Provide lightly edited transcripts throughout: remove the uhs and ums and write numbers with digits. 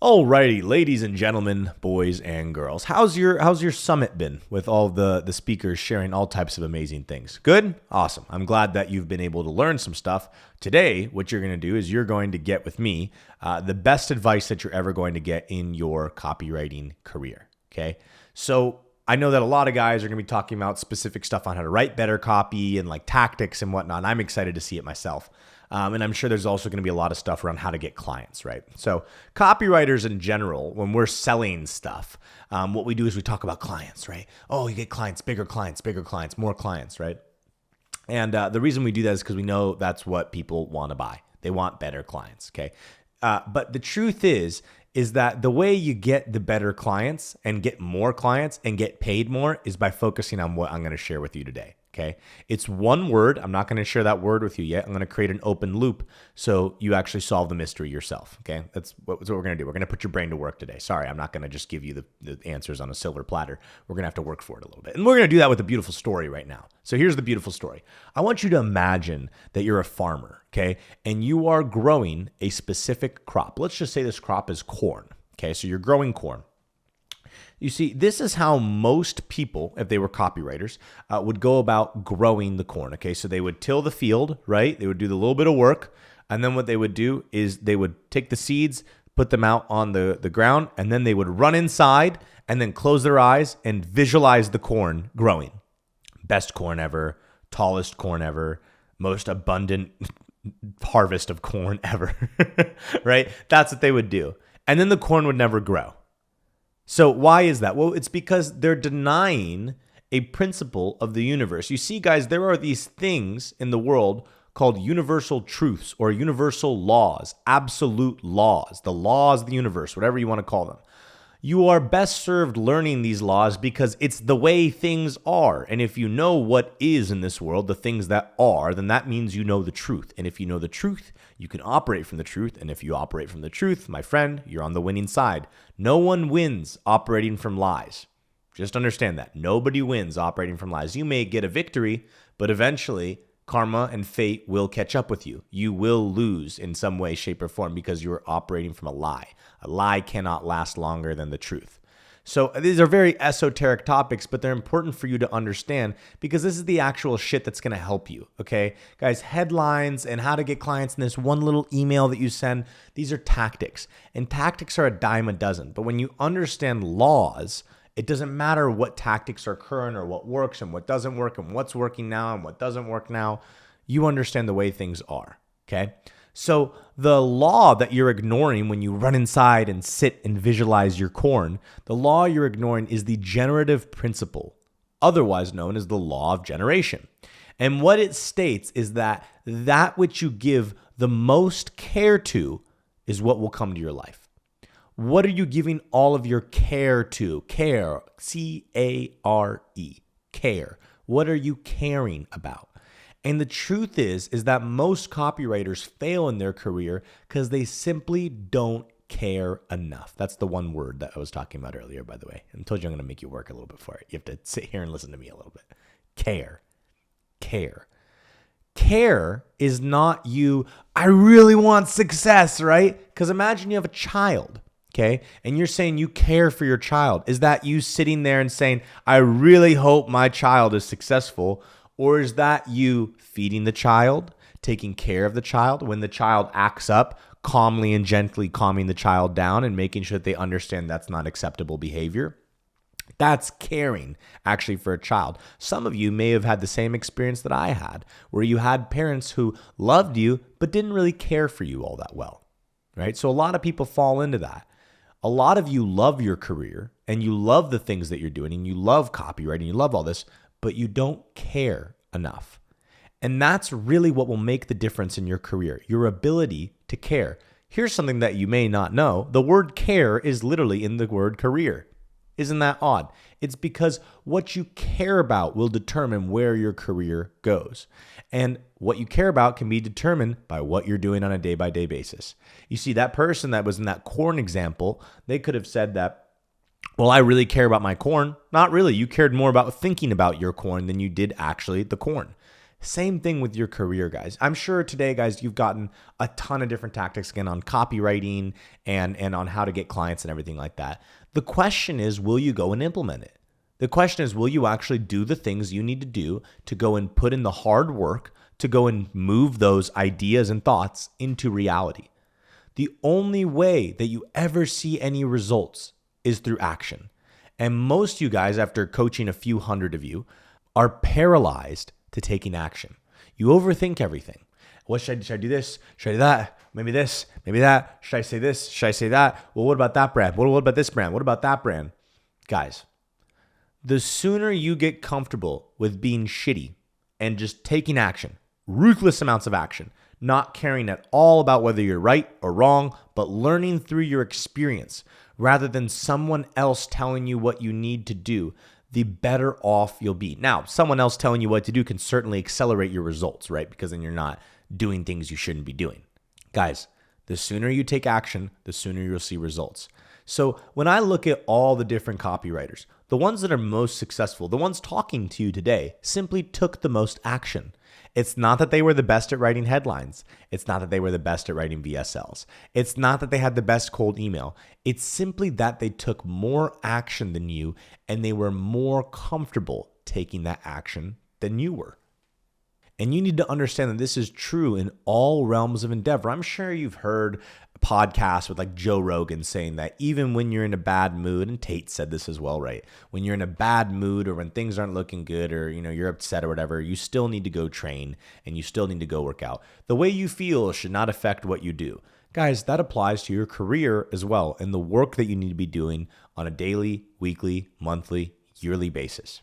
Alrighty, ladies and gentlemen, boys and girls, how's your summit been with all the speakers sharing all types of amazing things? Good? Awesome. I'm glad that you've been able to learn some stuff. Today, what you're going to do is you're going to get with me the best advice that you're ever going to get in your copywriting career, okay? So I know that a lot of guys are going to be talking about specific stuff on how to write better copy and like tactics and whatnot. And I'm excited to see it myself. And I'm sure there's also going to be a lot of stuff around how to get clients, right? So copywriters in general, when we're selling stuff, what we do is we talk about clients, right? Oh, you get clients, bigger clients, more clients, right? And the reason we do that is because we know that's what people want to buy. They want better clients, okay? But the truth is that the way you get the better clients and get more clients and get paid more is by focusing on what I'm going to share with you today. Okay. It's one word. I'm not going to share that word with you yet. I'm going to create an open loop so you actually solve the mystery yourself. Okay. That's what we're going to do. We're going to put your brain to work today. Sorry, I'm not going to just give you the answers on a silver platter. We're going to have to work for it a little bit. And we're going to do that with a beautiful story right now. So here's the beautiful story. I want you to imagine that you're a farmer, okay, and you are growing a specific crop. Let's just say this crop is corn. Okay. So you're growing corn. You see, this is how most people, if they were copywriters, would go about growing the corn. Okay, so they would till the field, right? They would do the little bit of work. And then what they would do is they would take the seeds, put them out on the ground, and then they would run inside and then close their eyes and visualize the corn growing. Best corn ever, tallest corn ever, most abundant harvest of corn ever, right? That's what they would do. And then the corn would never grow. So why is that? Well, it's because they're denying a principle of the universe. You see, guys, there are these things in the world called universal truths or universal laws, absolute laws, the laws of the universe, whatever you want to call them. You are best served learning these laws because it's the way things are. And if you know what is in this world, the things that are, then that means you know the truth. And if you know the truth, you can operate from the truth. And if you operate from the truth, my friend, you're on the winning side. No one wins operating from lies. Just understand that. Nobody wins operating from lies. You may get a victory, but eventually karma and fate will catch up with you. You will lose in some way, shape, or form because you are operating from a lie. A lie cannot last longer than the truth. So these are very esoteric topics, but they're important for you to understand because this is the actual shit that's going to help you, okay? Guys, headlines and how to get clients in this one little email that you send, these are tactics. And tactics are a dime a dozen. But when you understand laws, it doesn't matter what tactics are current or what works and what doesn't work and what's working now and what doesn't work now. You understand the way things are, okay? So the law that you're ignoring when you run inside and sit and visualize your corn, the law you're ignoring is the generative principle, otherwise known as the law of generation. And what it states is that which you give the most care to is what will come to your life. What are you giving all of your care to? Care, C-A-R-E, care. What are you caring about? And the truth is that most copywriters fail in their career because they simply don't care enough. That's the one word that I was talking about earlier, by the way. I told you I'm going to make you work a little bit for it. You have to sit here and listen to me a little bit. Care. Care is not you, I really want success, right? Because imagine you have a child. Okay. And you're saying you care for your child. Is that you sitting there and saying, I really hope my child is successful? Or is that you feeding the child, taking care of the child when the child acts up, calmly and gently calming the child down and making sure that they understand that's not acceptable behavior? That's caring actually for a child. Some of you may have had the same experience that I had, where you had parents who loved you but didn't really care for you all that well, right? So a lot of people fall into that. A lot of you love your career and you love the things that you're doing and you love copywriting, you love all this, but you don't care enough. And that's really what will make the difference in your career, your ability to care. Here's something that you may not know. The word care is literally in the word career. Isn't that odd? It's because what you care about will determine where your career goes. And what you care about can be determined by what you're doing on a day-by-day basis. You see, that person that was in that corn example, they could have said that, well, I really care about my corn. Not really. You cared more about thinking about your corn than you did actually the corn. Same thing with your career, guys. I'm sure today, guys, you've gotten a ton of different tactics again on copywriting and on how to get clients and everything like that. The question is, will you go and implement it? The question is, will you actually do the things you need to do to go and put in the hard work to go and move those ideas and thoughts into reality? The only way that you ever see any results is through action. And most of you guys, after coaching a few hundred of you, are paralyzed to taking action. You overthink everything. What should I do this? Should I do that? Maybe this, maybe that. Should I say this? Should I say that? Well, what about that brand? What about this brand? What about that brand? Guys, the sooner you get comfortable with being shitty and just taking action, ruthless amounts of action, not caring at all about whether you're right or wrong, but learning through your experience rather than someone else telling you what you need to do, the better off you'll be. Now, someone else telling you what to do can certainly accelerate your results, right? Because then you're not doing things you shouldn't be doing. Guys, the sooner you take action, the sooner you'll see results. So when I look at all the different copywriters, the ones that are most successful, the ones talking to you today, simply took the most action. It's not that they were the best at writing headlines. It's not that they were the best at writing VSLs. It's not that they had the best cold email. It's simply that they took more action than you and they were more comfortable taking that action than you were. And you need to understand that this is true in all realms of endeavor. I'm sure you've heard podcasts with like Joe Rogan saying that even when you're in a bad mood, and Tate said this as well, right? When you're in a bad mood or when things aren't looking good or you're upset or whatever, you still need to go train and you still need to go work out. The way you feel should not affect what you do. Guys, that applies to your career as well and the work that you need to be doing on a daily, weekly, monthly, yearly basis.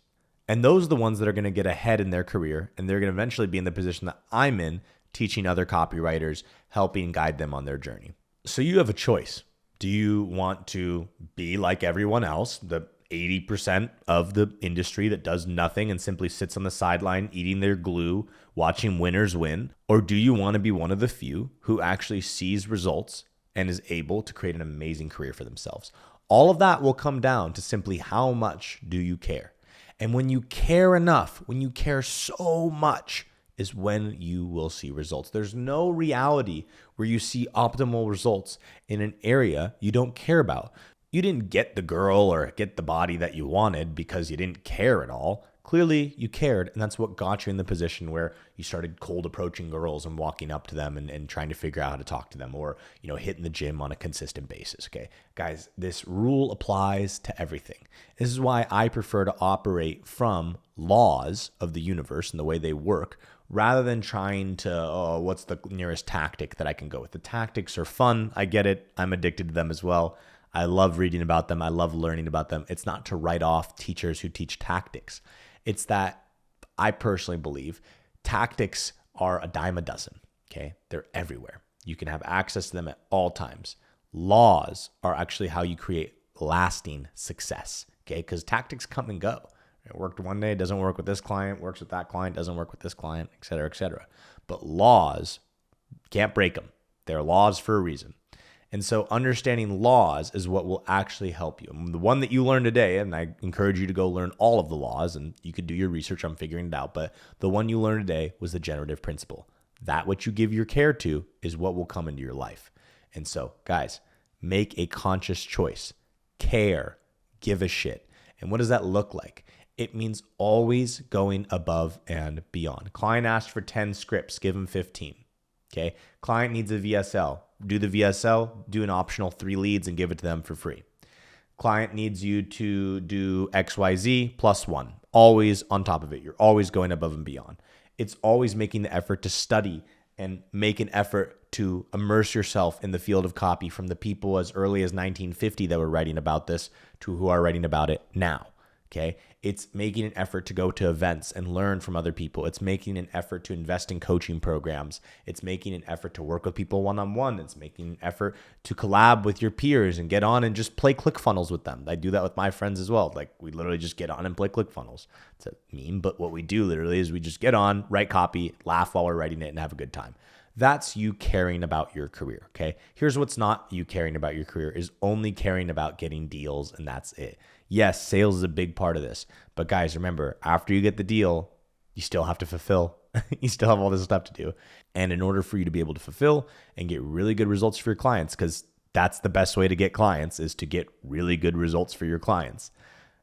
And those are the ones that are going to get ahead in their career, and they're going to eventually be in the position that I'm in, teaching other copywriters, helping guide them on their journey. So you have a choice. Do you want to be like everyone else, the 80% of the industry that does nothing and simply sits on the sideline eating their glue, watching winners win? Or do you want to be one of the few who actually sees results and is able to create an amazing career for themselves? All of that will come down to simply how much do you care? And when you care enough, when you care so much, is when you will see results. There's no reality where you see optimal results in an area you don't care about. You didn't get the girl or get the body that you wanted because you didn't care at all. Clearly, you cared, and that's what got you in the position where you started cold approaching girls and walking up to them and trying to figure out how to talk to them, or hitting the gym on a consistent basis. Okay, guys, this rule applies to everything. This is why I prefer to operate from laws of the universe and the way they work, rather than trying to, what's the nearest tactic that I can go with? The tactics are fun. I get it. I'm addicted to them as well. I love reading about them. I love learning about them. It's not to write off teachers who teach tactics. It's that I personally believe tactics are a dime a dozen, okay? They're everywhere. You can have access to them at all times. Laws are actually how you create lasting success, okay? Because tactics come and go. It worked one day, doesn't work with this client, works with that client, doesn't work with this client, et cetera, et cetera. But laws, can't break them. They're laws for a reason. And so understanding laws is what will actually help you. And the one that you learned today, and I encourage you to go learn all of the laws, and you could do your research on figuring it out, but the one you learned today was the generative principle. That what you give your care to is what will come into your life. And so, guys, make a conscious choice. Care. Give a shit. And what does that look like? It means always going above and beyond. Client asked for 10 scripts, give them 15. Okay. Client needs a VSL. Do the VSL, do an optional 3 leads and give it to them for free. Client needs you to do XYZ plus 1. Always on top of it. You're always going above and beyond. It's always making the effort to study and make an effort to immerse yourself in the field of copy from the people as early as 1950 that were writing about this to who are writing about it now. Okay. It's making an effort to go to events and learn from other people. It's making an effort to invest in coaching programs. It's making an effort to work with people one-on-one. It's making an effort to collab with your peers and get on and just play ClickFunnels with them. I do that with my friends as well. Like we literally just get on and play ClickFunnels. It's a meme, but what we do literally is we just get on, write copy, laugh while we're writing it, and have a good time. That's you caring about your career, okay? Here's what's not you caring about your career is only caring about getting deals, and that's it. Yes, sales is a big part of this. But guys, remember, after you get the deal, you still have to fulfill. You still have all this stuff to do. And in order for you to be able to fulfill and get really good results for your clients, because that's the best way to get clients, is to get really good results for your clients.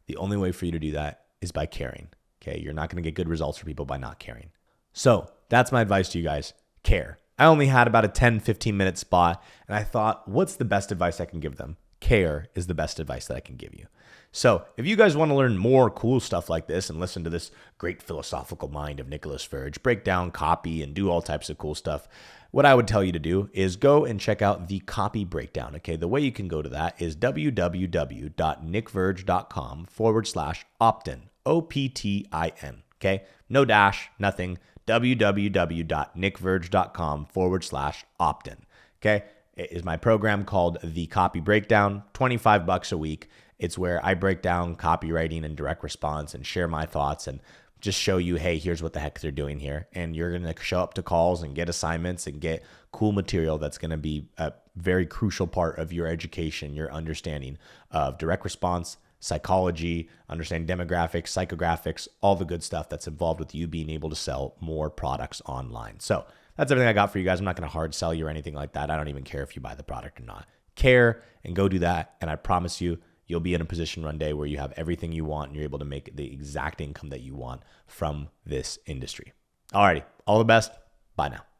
The only way for you to do that is by caring. Okay. You're not going to get good results for people by not caring. So that's my advice to you guys. Care. I only had about a 10, 15-minute spot, and I thought, what's the best advice I can give them? Care is the best advice that I can give you. So if you guys want to learn more cool stuff like this and listen to this great philosophical mind of Nicholas Verge, break down copy and do all types of cool stuff, what I would tell you to do is go and check out the copy breakdown. Okay, the way you can go to that is www.nickverge.com/opt-in, OPTIN. Okay, no dash, nothing. www.nickverge.com/opt-in. Okay, it is my program called The Copy Breakdown, $25 a week. It's where I break down copywriting and direct response and share my thoughts and just show you, hey, here's what the heck they're doing here. And you're going to show up to calls and get assignments and get cool material that's going to be a very crucial part of your education, your understanding of direct response, psychology, understanding demographics, psychographics, all the good stuff that's involved with you being able to sell more products online. So that's everything I got for you guys. I'm not going to hard sell you or anything like that. I don't even care if you buy the product or not. Care and go do that. And I promise you, you'll be in a position one day where you have everything you want and you're able to make the exact income that you want from this industry. Alrighty, all the best. Bye now.